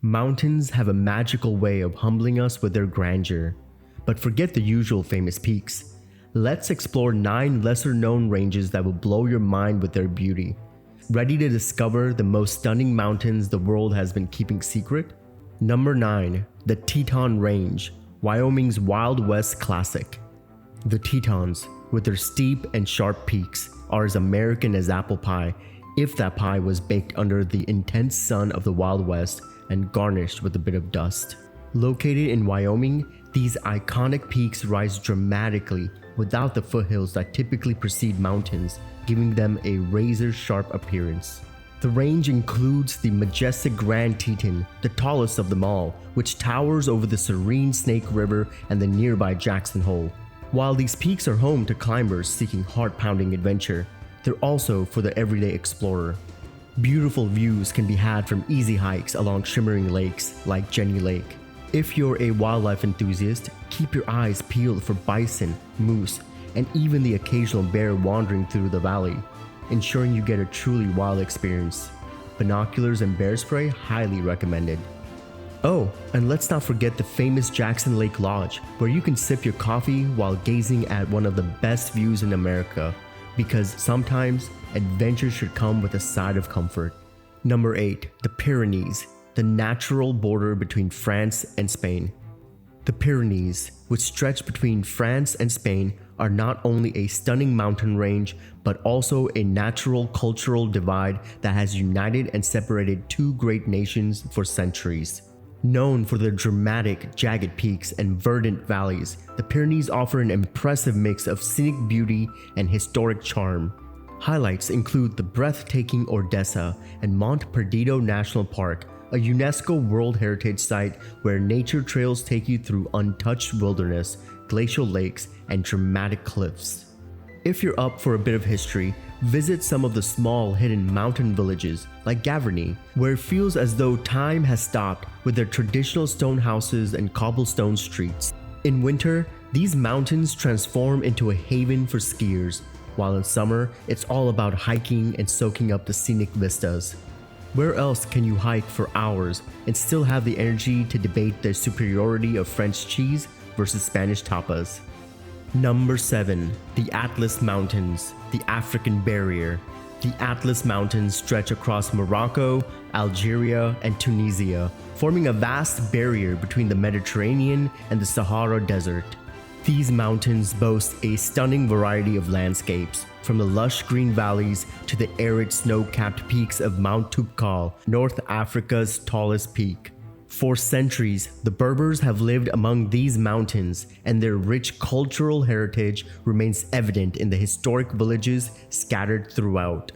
Mountains have a magical way of humbling us with their grandeur. But forget the usual famous peaks. Let's explore 9 lesser-known ranges that will blow your mind with their beauty. Ready to discover the most stunning mountains the world has been keeping secret? Number 9. The Teton Range, Wyoming's Wild West classic. The Tetons, with their steep and sharp peaks, are as American as apple pie, if that pie was baked under the intense sun of the Wild West and garnished with a bit of dust. Located in Wyoming, these iconic peaks rise dramatically without the foothills that typically precede mountains, giving them a razor-sharp appearance. The range includes the majestic Grand Teton, the tallest of them all, which towers over the serene Snake River and the nearby Jackson Hole. While these peaks are home to climbers seeking heart-pounding adventure, they're also for the everyday explorer. Beautiful views can be had from easy hikes along shimmering lakes like Jenny Lake. If you're a wildlife enthusiast, keep your eyes peeled for bison, moose, and even the occasional bear wandering through the valley, ensuring you get a truly wild experience. Binoculars and bear spray highly recommended. Oh, and let's not forget the famous Jackson Lake Lodge, where you can sip your coffee while gazing at one of the best views in America, because sometimes adventure should come with a side of comfort. Number 8. The Pyrenees, the natural border between France and Spain. The Pyrenees, which stretch between France and Spain, are not only a stunning mountain range, but also a natural cultural divide that has united and separated two great nations for centuries. Known for their dramatic, jagged peaks and verdant valleys, the Pyrenees offer an impressive mix of scenic beauty and historic charm. Highlights include the breathtaking Ordesa and Mont Perdido National Park, a UNESCO World Heritage Site where nature trails take you through untouched wilderness, glacial lakes, and dramatic cliffs. If you're up for a bit of history, visit some of the small hidden mountain villages like Gavarnie, where it feels as though time has stopped with their traditional stone houses and cobblestone streets. In winter, these mountains transform into a haven for skiers, while in summer, it's all about hiking and soaking up the scenic vistas. Where else can you hike for hours and still have the energy to debate the superiority of French cheese versus Spanish tapas? Number 7. The Atlas Mountains, the African Barrier. The Atlas Mountains stretch across Morocco, Algeria, and Tunisia, forming a vast barrier between the Mediterranean and the Sahara Desert. These mountains boast a stunning variety of landscapes, from the lush green valleys to the arid snow-capped peaks of Mount Toubkal, North Africa's tallest peak. For centuries, the Berbers have lived among these mountains, and their rich cultural heritage remains evident in the historic villages scattered throughout.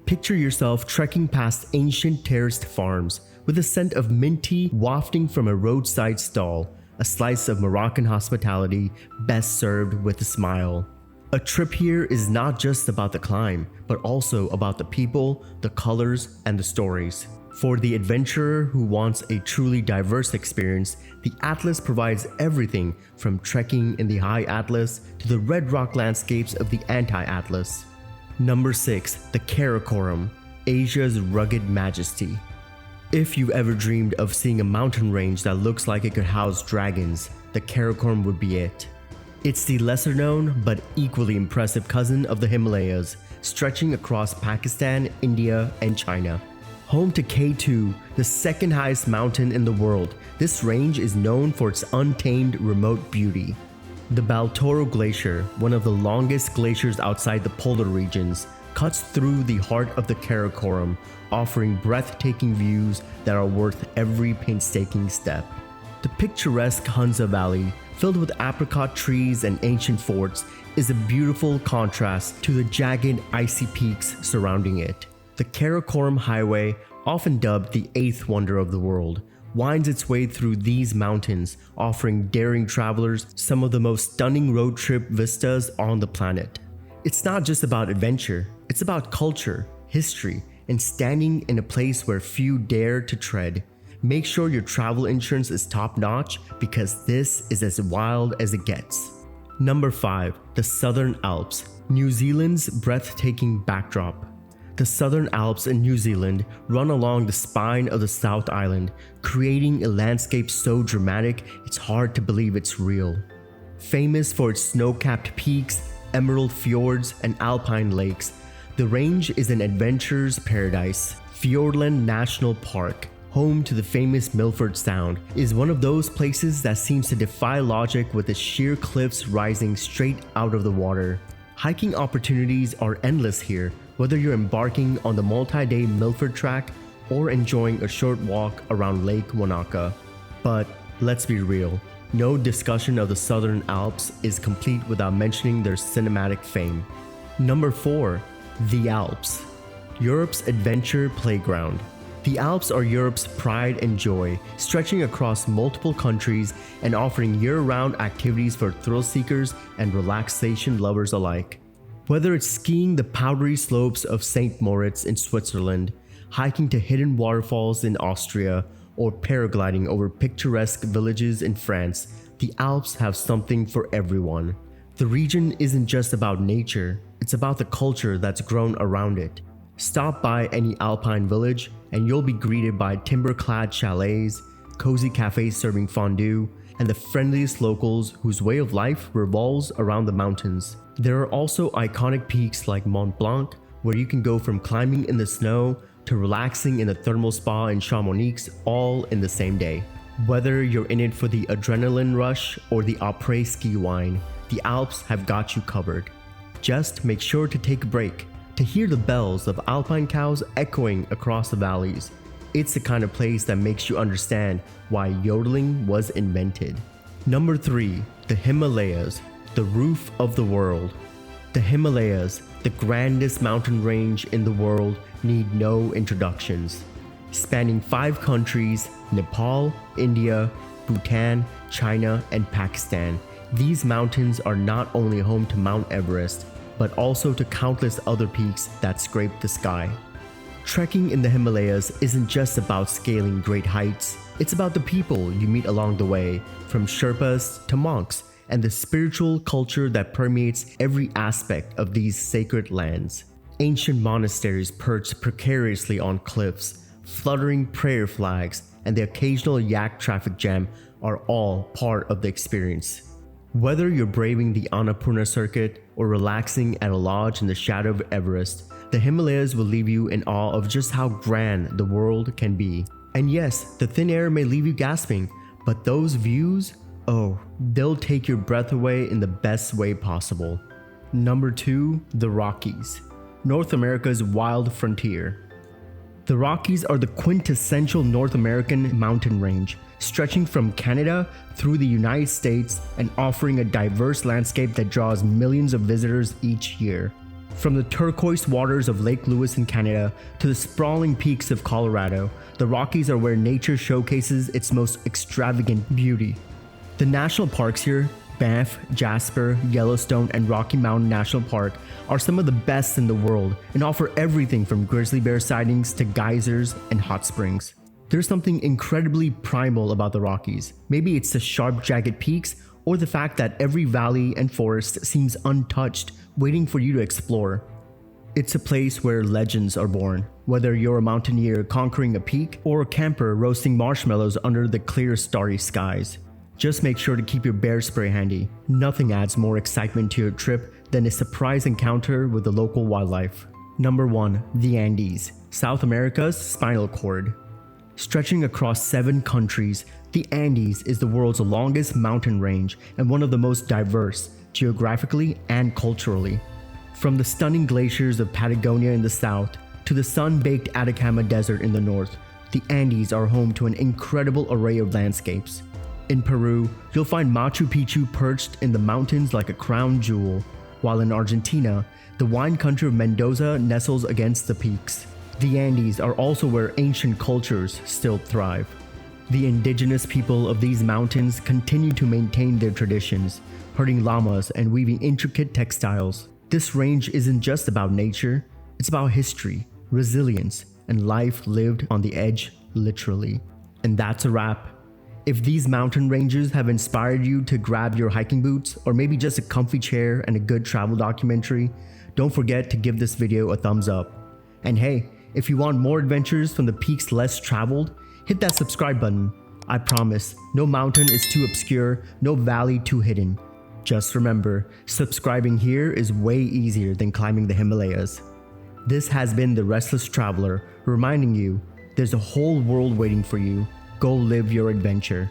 Picture yourself trekking past ancient terraced farms, with a scent of mint tea wafting from a roadside stall, a slice of Moroccan hospitality best served with a smile. A trip here is not just about the climb, but also about the people, the colors, and the stories. For the adventurer who wants a truly diverse experience, the Atlas provides everything from trekking in the high Atlas to the red rock landscapes of the anti-Atlas. Number 6. The Karakoram, Asia's rugged majesty. If you've ever dreamed of seeing a mountain range that looks like it could house dragons, the Karakoram would be it. It's the lesser known but equally impressive cousin of the Himalayas, stretching across Pakistan, India, and China. Home to K2, the second highest mountain in the world, this range is known for its untamed remote beauty. The Baltoro Glacier, one of the longest glaciers outside the polar regions, cuts through the heart of the Karakoram, offering breathtaking views that are worth every painstaking step. The picturesque Hunza Valley, filled with apricot trees and ancient forts, is a beautiful contrast to the jagged, icy peaks surrounding it. The Karakoram Highway, often dubbed the eighth wonder of the world, winds its way through these mountains, offering daring travelers some of the most stunning road trip vistas on the planet. It's not just about adventure, it's about culture, history, and standing in a place where few dare to tread. Make sure your travel insurance is top-notch, because this is as wild as it gets. Number 5. The Southern Alps, New Zealand's breathtaking backdrop. The Southern Alps in New Zealand run along the spine of the South Island, creating a landscape so dramatic it's hard to believe it's real. Famous for its snow-capped peaks, emerald fjords, and alpine lakes, the range is an adventurer's paradise. Fiordland National Park, home to the famous Milford Sound, is one of those places that seems to defy logic with its sheer cliffs rising straight out of the water. Hiking opportunities are endless here, whether you're embarking on the multi-day Milford Track or enjoying a short walk around Lake Wanaka. But let's be real, no discussion of the Southern Alps is complete without mentioning their cinematic fame. Number 4. The Alps, Europe's adventure playground. The Alps are Europe's pride and joy, stretching across multiple countries and offering year-round activities for thrill seekers and relaxation lovers alike. Whether it's skiing the powdery slopes of St. Moritz in Switzerland, hiking to hidden waterfalls in Austria, or paragliding over picturesque villages in France, the Alps have something for everyone. The region isn't just about nature, it's about the culture that's grown around it. Stop by any alpine village and you'll be greeted by timber-clad chalets, cozy cafes serving fondue, and the friendliest locals whose way of life revolves around the mountains. There are also iconic peaks like Mont Blanc, where you can go from climbing in the snow to relaxing in a thermal spa in Chamonix all in the same day. Whether you're in it for the adrenaline rush or the après ski wine, the Alps have got you covered. Just make sure to take a break to hear the bells of alpine cows echoing across the valleys. It's the kind of place that makes you understand why yodeling was invented. Number 3. The Himalayas, the roof of the world. The Himalayas, the grandest mountain range in the world, need no introductions. Spanning 5 countries, Nepal, India, Bhutan, China, and Pakistan, these mountains are not only home to Mount Everest, but also to countless other peaks that scrape the sky. Trekking in the Himalayas isn't just about scaling great heights, it's about the people you meet along the way, from Sherpas to monks, and the spiritual culture that permeates every aspect of these sacred lands. Ancient monasteries perched precariously on cliffs, fluttering prayer flags, and the occasional yak traffic jam are all part of the experience. Whether you're braving the Annapurna circuit or relaxing at a lodge in the shadow of Everest, the Himalayas will leave you in awe of just how grand the world can be. And yes, the thin air may leave you gasping, but those views, oh, they'll take your breath away in the best way possible. Number 2. The Rockies, North America's wild frontier. The Rockies are the quintessential North American mountain range, stretching from Canada through the United States and offering a diverse landscape that draws millions of visitors each year. From the turquoise waters of Lake Lewis in Canada to the sprawling peaks of Colorado, the Rockies are where nature showcases its most extravagant beauty. The national parks here, Banff, Jasper, Yellowstone, and Rocky Mountain National Park, are some of the best in the world and offer everything from grizzly bear sightings to geysers and hot springs. There's something incredibly primal about the Rockies. Maybe it's the sharp, jagged peaks or the fact that every valley and forest seems untouched, waiting for you to explore. It's a place where legends are born, whether you're a mountaineer conquering a peak or a camper roasting marshmallows under the clear, starry skies. Just make sure to keep your bear spray handy. Nothing adds more excitement to your trip than a surprise encounter with the local wildlife. Number 1. The Andes, South America's spinal cord. Stretching across 7 countries, the Andes is the world's longest mountain range and one of the most diverse, geographically and culturally. From the stunning glaciers of Patagonia in the south to the sun-baked Atacama Desert in the north, the Andes are home to an incredible array of landscapes. In Peru, you'll find Machu Picchu perched in the mountains like a crown jewel, while in Argentina, the wine country of Mendoza nestles against the peaks. The Andes are also where ancient cultures still thrive. The indigenous people of these mountains continue to maintain their traditions, herding llamas and weaving intricate textiles. This range isn't just about nature, it's about history, resilience, and life lived on the edge, literally. And that's a wrap. If these mountain ranges have inspired you to grab your hiking boots, or maybe just a comfy chair and a good travel documentary, don't forget to give this video a thumbs up. And hey, if you want more adventures from the peaks less traveled, hit that subscribe button. I promise, no mountain is too obscure, no valley too hidden. Just remember, subscribing here is way easier than climbing the Himalayas. This has been The Restless Traveler, reminding you there's a whole world waiting for you. Go live your adventure.